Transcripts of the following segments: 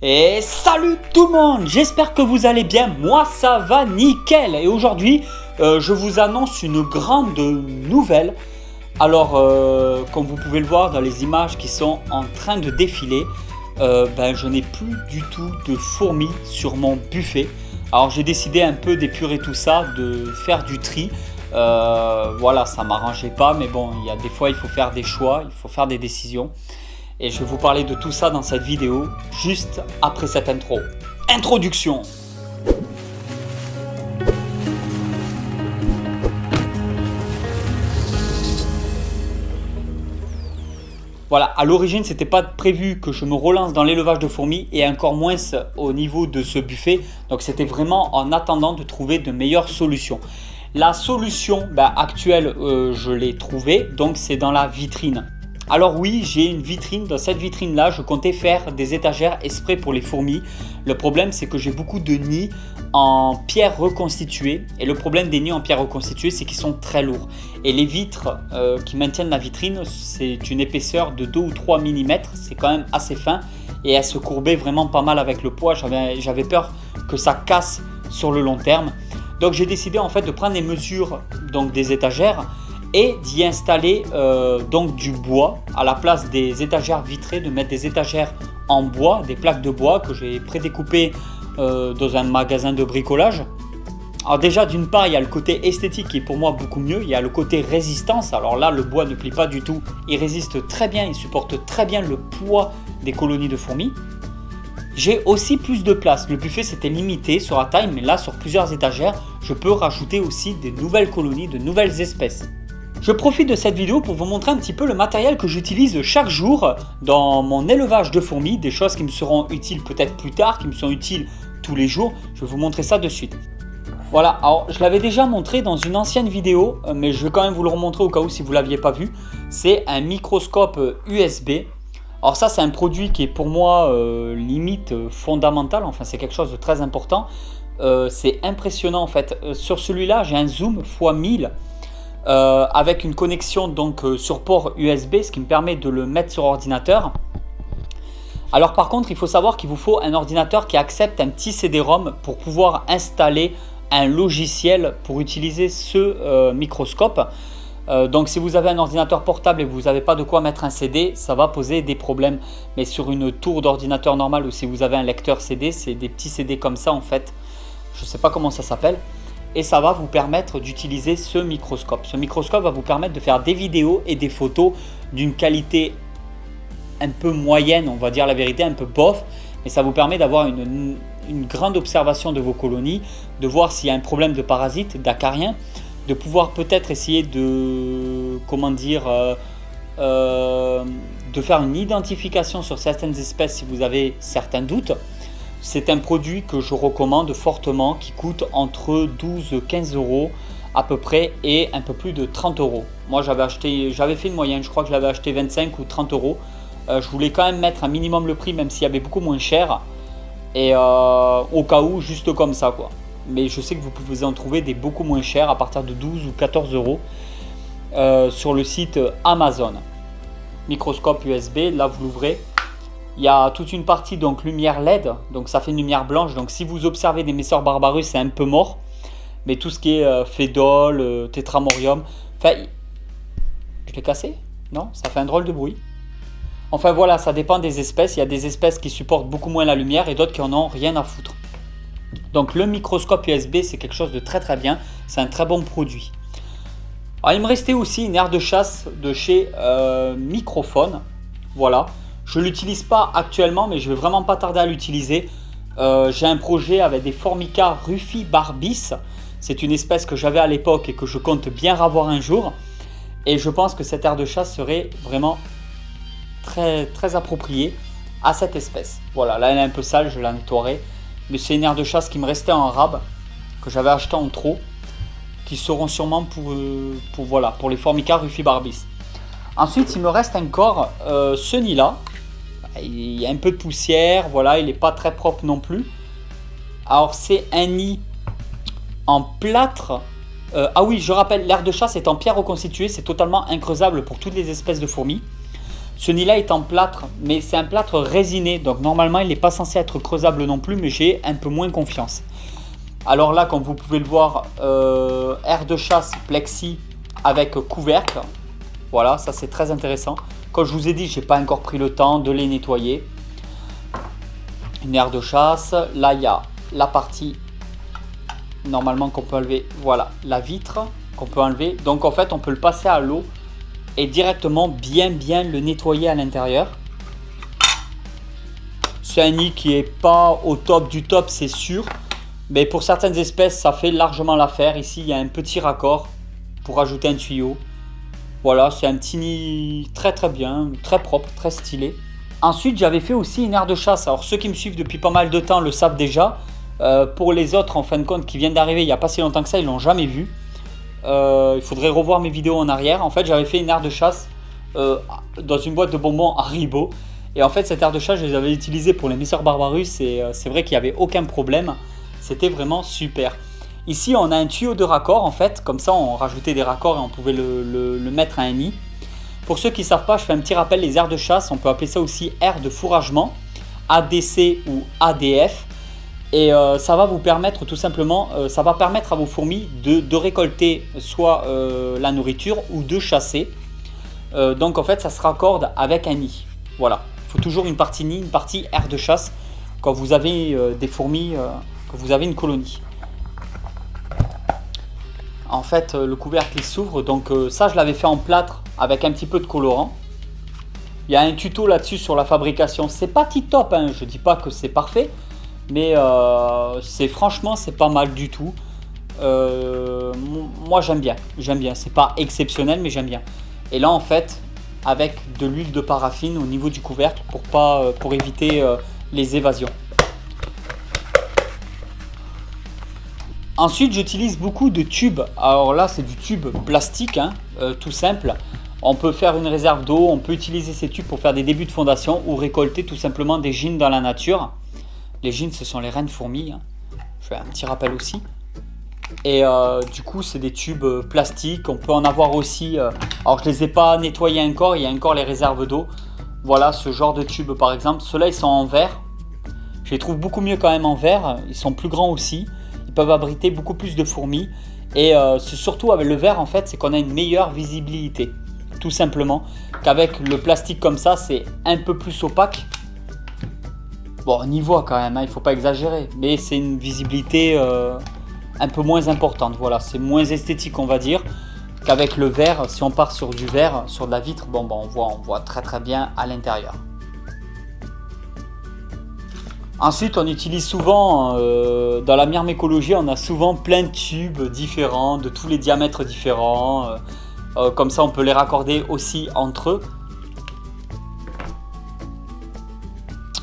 Et salut tout le monde, j'espère que vous allez bien, moi ça va nickel. Et aujourd'hui je vous annonce une grande nouvelle. Alors comme vous pouvez le voir dans les images qui sont en train de défiler, je n'ai plus du tout de fourmis sur mon buffet. Alors j'ai décidé un peu d'épurer tout ça, de faire du tri. Voilà, ça m'arrangeait pas, mais bon, il y a des fois il faut faire des choix, il faut faire des décisions. Et je vais vous parler de tout ça dans cette vidéo, juste après cette intro. Introduction. Voilà, à l'origine, c'était pas prévu que je me relance dans l'élevage de fourmis et encore moins au niveau de ce buffet. Donc c'était vraiment en attendant de trouver de meilleures solutions. La solution actuelle, je l'ai trouvée, donc c'est dans la vitrine. Alors oui, j'ai une vitrine. Dans cette vitrine là, je comptais faire des étagères exprès pour les fourmis. Le problème, c'est que j'ai beaucoup de nids en pierre reconstituée. Et le problème des nids en pierre reconstituée, c'est qu'ils sont très lourds. Et les vitres qui maintiennent la vitrine, c'est une épaisseur de 2 ou 3 mm. C'est quand même assez fin. Et elles se courbaient vraiment pas mal avec le poids. J'avais peur que ça casse sur le long terme. Donc j'ai décidé en fait de prendre les mesures donc, des étagères et d'y installer donc du bois à la place des étagères vitrées, de mettre des étagères en bois, des plaques de bois que j'ai prédécoupées dans un magasin de bricolage. Alors déjà d'une part il y a le côté esthétique qui est pour moi beaucoup mieux, il y a le côté résistance. Alors là le bois ne plie pas du tout, il résiste très bien, il supporte très bien le poids des colonies de fourmis. J'ai aussi plus de place, le buffet c'était limité sur la taille, mais là sur plusieurs étagères je peux rajouter aussi des nouvelles colonies, de nouvelles espèces. Je profite de cette vidéo pour vous montrer un petit peu le matériel que j'utilise chaque jour dans mon élevage de fourmis, des choses qui me seront utiles peut-être plus tard, qui me sont utiles tous les jours. Je vais vous montrer ça de suite. Voilà, alors je l'avais déjà montré dans une ancienne vidéo, mais je vais quand même vous le remontrer au cas où si vous ne l'aviez pas vu. C'est un microscope USB. Alors ça c'est un produit qui est pour moi limite fondamental, enfin c'est quelque chose de très important. C'est impressionnant en fait. Sur celui-là j'ai un zoom x1000. Avec une connexion donc sur port USB, ce qui me permet de le mettre sur ordinateur. Alors par contre il faut savoir qu'il vous faut un ordinateur qui accepte un petit CD-ROM pour pouvoir installer un logiciel pour utiliser ce microscope. Donc si vous avez un ordinateur portable et que vous n'avez pas de quoi mettre un CD, ça va poser des problèmes. Mais sur une tour d'ordinateur normale ou si vous avez un lecteur CD, c'est des petits CD comme ça en fait. Je ne sais pas comment ça s'appelle. Et ça va vous permettre d'utiliser ce microscope. Ce microscope va vous permettre de faire des vidéos et des photos d'une qualité un peu moyenne, on va dire la vérité, un peu bof. Mais ça vous permet d'avoir une grande observation de vos colonies, de voir s'il y a un problème de parasites, d'acariens, de pouvoir peut-être essayer de, de faire une identification sur certaines espèces si vous avez certains doutes. C'est un produit que je recommande fortement qui coûte entre 12 et 15 euros à peu près et un peu plus de 30 euros. Moi j'avais fait une moyenne, je crois que je l'avais acheté 25 ou 30 euros. Je voulais quand même mettre un minimum le prix même s'il y avait beaucoup moins cher et au cas où juste comme ça quoi. Mais je sais que vous pouvez en trouver des beaucoup moins chers à partir de 12 ou 14 euros sur le site Amazon. Microscope USB, là vous l'ouvrez. Il y a toute une partie donc lumière LED, donc ça fait une lumière blanche. Donc si vous observez des Messor Barbarus, c'est un peu mort. Mais tout ce qui est Phédol, Tétramorium, enfin, je l'ai cassé? Non, ça fait un drôle de bruit. Enfin voilà, ça dépend des espèces. Il y a des espèces qui supportent beaucoup moins la lumière et d'autres qui en ont rien à foutre. Donc le microscope USB, c'est quelque chose de très très bien. C'est un très bon produit. Alors, il me restait aussi une aire de chasse de chez Microphone. Voilà. Je ne l'utilise pas actuellement, mais je ne vais vraiment pas tarder à l'utiliser. J'ai un projet avec des Formica rufibarbis. C'est une espèce que j'avais à l'époque et que je compte bien ravoir un jour. Et je pense que cette aire de chasse serait vraiment très, très appropriée à cette espèce. Voilà, là elle est un peu sale, je la nettoierai. Mais c'est une aire de chasse qui me restait en rab, que j'avais acheté en trop, qui seront sûrement pour les Formica rufibarbis. Ensuite, il me reste encore ce nid-là. Il y a un peu de poussière, voilà, il n'est pas très propre non plus. Alors c'est un nid en plâtre. Ah oui, je rappelle, l'aire de chasse est en pierre reconstituée, c'est totalement increusable pour toutes les espèces de fourmis. Ce nid-là est en plâtre, mais c'est un plâtre résiné, donc normalement il n'est pas censé être creusable non plus, mais j'ai un peu moins confiance. Alors là, comme vous pouvez le voir, aire de chasse plexi avec couvercle. Voilà, ça c'est très intéressant. Comme je vous ai dit, je n'ai pas encore pris le temps de les nettoyer. Une aire de chasse. Là, il y a la partie normalement qu'on peut enlever. Voilà, la vitre qu'on peut enlever. Donc en fait, on peut le passer à l'eau et directement bien le nettoyer à l'intérieur. C'est un nid qui est pas au top du top, c'est sûr, mais pour certaines espèces ça fait largement l'affaire. Ici il y a un petit raccord pour ajouter un tuyau. Voilà, c'est un petit nid très bien, très propre, très stylé. Ensuite j'avais fait aussi une aire de chasse. Alors ceux qui me suivent depuis pas mal de temps le savent déjà. Pour les autres en fin de compte qui viennent d'arriver il n'y a pas si longtemps que ça, ils l'ont jamais vu. Il faudrait revoir mes vidéos en arrière. En fait, j'avais fait une aire de chasse dans une boîte de bonbons Haribo. Et en fait, cette aire de chasse, je les avais utilisée pour les Messeurs Barbarus. Et c'est vrai qu'il n'y avait aucun problème. C'était vraiment super. Ici, on a un tuyau de raccord. En fait, comme ça, on rajoutait des raccords et on pouvait le mettre à un nid. Pour ceux qui ne savent pas, je fais un petit rappel. Les aires de chasse, on peut appeler ça aussi aire de fourragement, ADC ou ADF. Et ça va vous permettre tout simplement, ça va permettre à vos fourmis de récolter soit la nourriture ou de chasser. Donc en fait ça se raccorde avec un nid. Voilà, il faut toujours une partie nid, une partie aire de chasse quand vous avez des fourmis, quand vous avez une colonie. En fait le couvercle il s'ouvre, donc ça je l'avais fait en plâtre avec un petit peu de colorant. Il y a un tuto là-dessus sur la fabrication, c'est pas tip-top, hein. Je dis pas que c'est parfait. Mais franchement c'est pas mal du tout. Moi j'aime bien, c'est pas exceptionnel mais j'aime bien. Et là en fait avec de l'huile de paraffine au niveau du couvercle pour éviter les évasions. Ensuite j'utilise beaucoup de tubes. Alors là c'est du tube plastique hein, tout simple. On peut faire une réserve d'eau, on peut utiliser ces tubes pour faire des débuts de fondation ou récolter tout simplement des gînes dans la nature. Les gînes, ce sont les reines fourmis. Hein. Je fais un petit rappel aussi. Et du coup, c'est des tubes plastiques. On peut en avoir aussi. Alors, je ne les ai pas nettoyés encore. Il y a encore les réserves d'eau. Voilà, ce genre de tubes par exemple. Ceux-là, ils sont en verre. Je les trouve beaucoup mieux quand même en verre. Ils sont plus grands aussi. Ils peuvent abriter beaucoup plus de fourmis. Et c'est surtout avec le verre, en fait, c'est qu'on a une meilleure visibilité. Tout simplement. Qu'avec le plastique comme ça, c'est un peu plus opaque. Bon, on y voit quand même, hein, il ne faut pas exagérer, mais c'est une visibilité un peu moins importante. Voilà, c'est moins esthétique, on va dire, qu'avec le verre. Si on part sur du verre, sur de la vitre, bon, on voit très bien à l'intérieur. Ensuite, on utilise souvent, dans la myrmécologie, on a souvent plein de tubes différents, de tous les diamètres différents. Comme ça, on peut les raccorder aussi entre eux.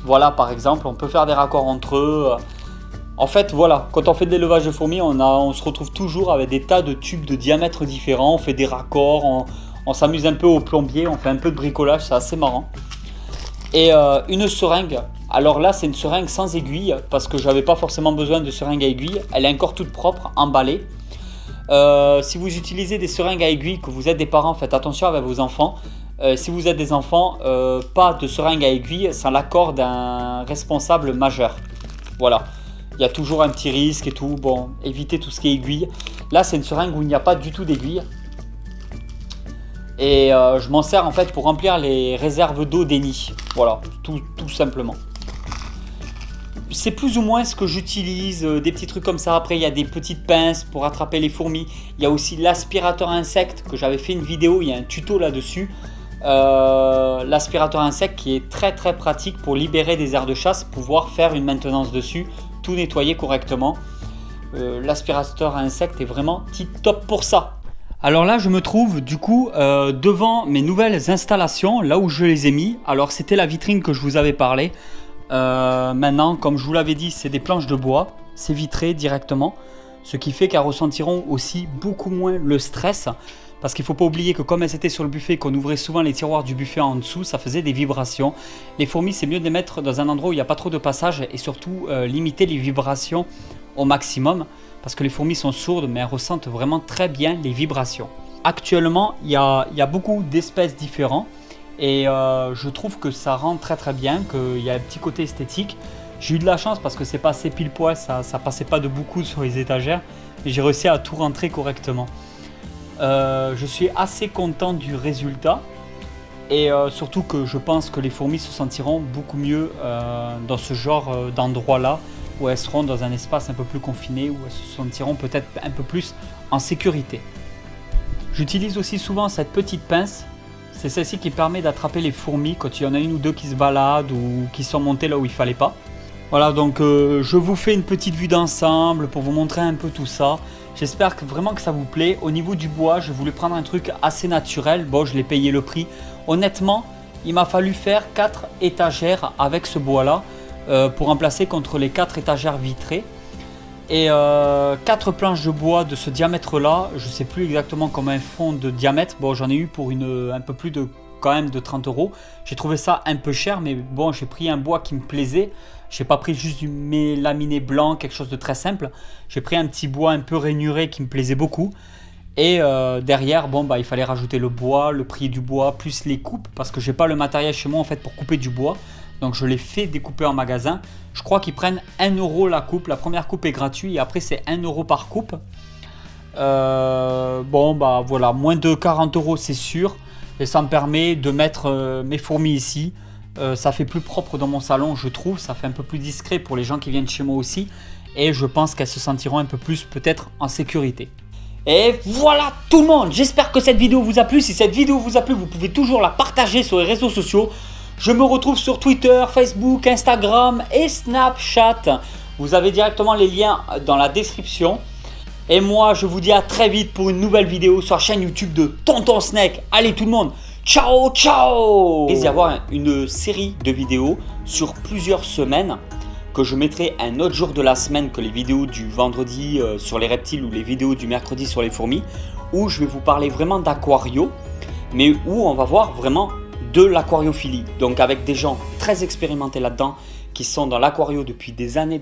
Voilà, par exemple, on peut faire des raccords entre eux. En fait, voilà, quand on fait de l'élevage de fourmis, on se retrouve toujours avec des tas de tubes de diamètres différents. On fait des raccords, on s'amuse un peu au plombier, on fait un peu de bricolage, c'est assez marrant. Et une seringue, alors là, c'est une seringue sans aiguille, parce que j'avais pas forcément besoin de seringue à aiguille. Elle est encore toute propre, emballée. Si vous utilisez des seringues à aiguille, que vous êtes des parents, faites attention avec vos enfants. Si vous êtes des enfants, pas de seringue à aiguille sans l'accord d'un responsable majeur. Voilà, il y a toujours un petit risque et tout. Bon, évitez tout ce qui est aiguille. Là, c'est une seringue où il n'y a pas du tout d'aiguille. Et je m'en sers en fait pour remplir les réserves d'eau des nids. Voilà, tout simplement. C'est plus ou moins ce que j'utilise, des petits trucs comme ça. Après, il y a des petites pinces pour attraper les fourmis. Il y a aussi l'aspirateur insecte que j'avais fait une vidéo, il y a un tuto là-dessus. L'aspirateur insecte qui est très pratique pour libérer des aires de chasse, pouvoir faire une maintenance dessus, tout nettoyer correctement. L'aspirateur insecte est vraiment tip top pour ça. Alors là je me trouve du coup devant mes nouvelles installations, là où je les ai mis. Alors c'était la vitrine que je vous avais parlé. Maintenant, comme je vous l'avais dit, c'est des planches de bois, c'est vitré directement, ce qui fait qu'elles ressentiront aussi beaucoup moins le stress. Parce qu'il ne faut pas oublier que comme elles étaient sur le buffet, qu'on ouvrait souvent les tiroirs du buffet en dessous, ça faisait des vibrations. Les fourmis, c'est mieux de les mettre dans un endroit où il n'y a pas trop de passage et surtout limiter les vibrations au maximum. Parce que les fourmis sont sourdes, mais elles ressentent vraiment très bien les vibrations. Actuellement, il y a beaucoup d'espèces différentes. Et je trouve que ça rend très très bien, qu'il y a un petit côté esthétique. J'ai eu de la chance parce que c'est passé pile poil, ça passait pas de beaucoup sur les étagères. Et j'ai réussi à tout rentrer correctement. Je suis assez content du résultat. Et surtout que je pense que les fourmis se sentiront beaucoup mieux dans ce genre d'endroit là, où elles seront dans un espace un peu plus confiné, où elles se sentiront peut-être un peu plus en sécurité. J'utilise aussi souvent cette petite pince. C'est celle-ci qui permet d'attraper les fourmis quand il y en a une ou deux qui se baladent ou qui sont montées là où il ne fallait pas. Voilà, donc je vous fais une petite vue d'ensemble pour vous montrer un peu tout ça. J'espère vraiment que ça vous plaît. Au niveau du bois, je voulais prendre un truc assez naturel. Bon, je l'ai payé le prix. Honnêtement, il m'a fallu faire 4 étagères avec ce bois-là pour remplacer contre les 4 étagères vitrées. Et 4 planches de bois de ce diamètre-là. Je ne sais plus exactement combien elles font de diamètre. Bon, j'en ai eu pour un peu plus de quand même de 30 €. J'ai trouvé ça un peu cher, mais bon, j'ai pris un bois qui me plaisait. J'ai pas pris juste du mélaminé blanc, quelque chose de très simple. J'ai pris un petit bois un peu rainuré qui me plaisait beaucoup. Et derrière, bon, bah, il fallait rajouter le bois, le prix du bois, plus les coupes, parce que j'ai pas le matériel chez moi en fait pour couper du bois. Donc je l'ai fait découper en magasin. Je crois qu'ils prennent 1 € la coupe. La première coupe est gratuite et après c'est 1 € par coupe. Bon, bah voilà, moins de 40 € c'est sûr. Et ça me permet de mettre mes fourmis ici. Ça fait plus propre dans mon salon, je trouve. Ça fait un peu plus discret pour les gens qui viennent chez moi aussi. Et je pense qu'elles se sentiront un peu plus peut-être en sécurité. Et voilà tout le monde. J'espère que cette vidéo vous a plu. Si cette vidéo vous a plu, vous pouvez toujours la partager sur les réseaux sociaux. Je me retrouve sur Twitter, Facebook, Instagram et Snapchat. Vous avez directement les liens dans la description. Et moi, je vous dis à très vite pour une nouvelle vidéo sur la chaîne YouTube de Tonton Snake. Allez tout le monde, ciao ciao. Il va y avoir une série de vidéos sur plusieurs semaines que je mettrai un autre jour de la semaine que les vidéos du vendredi sur les reptiles ou les vidéos du mercredi sur les fourmis, où je vais vous parler vraiment d'aquario, mais où on va voir vraiment de l'aquariophilie. Donc avec des gens très expérimentés là-dedans, qui sont dans l'aquario depuis des années.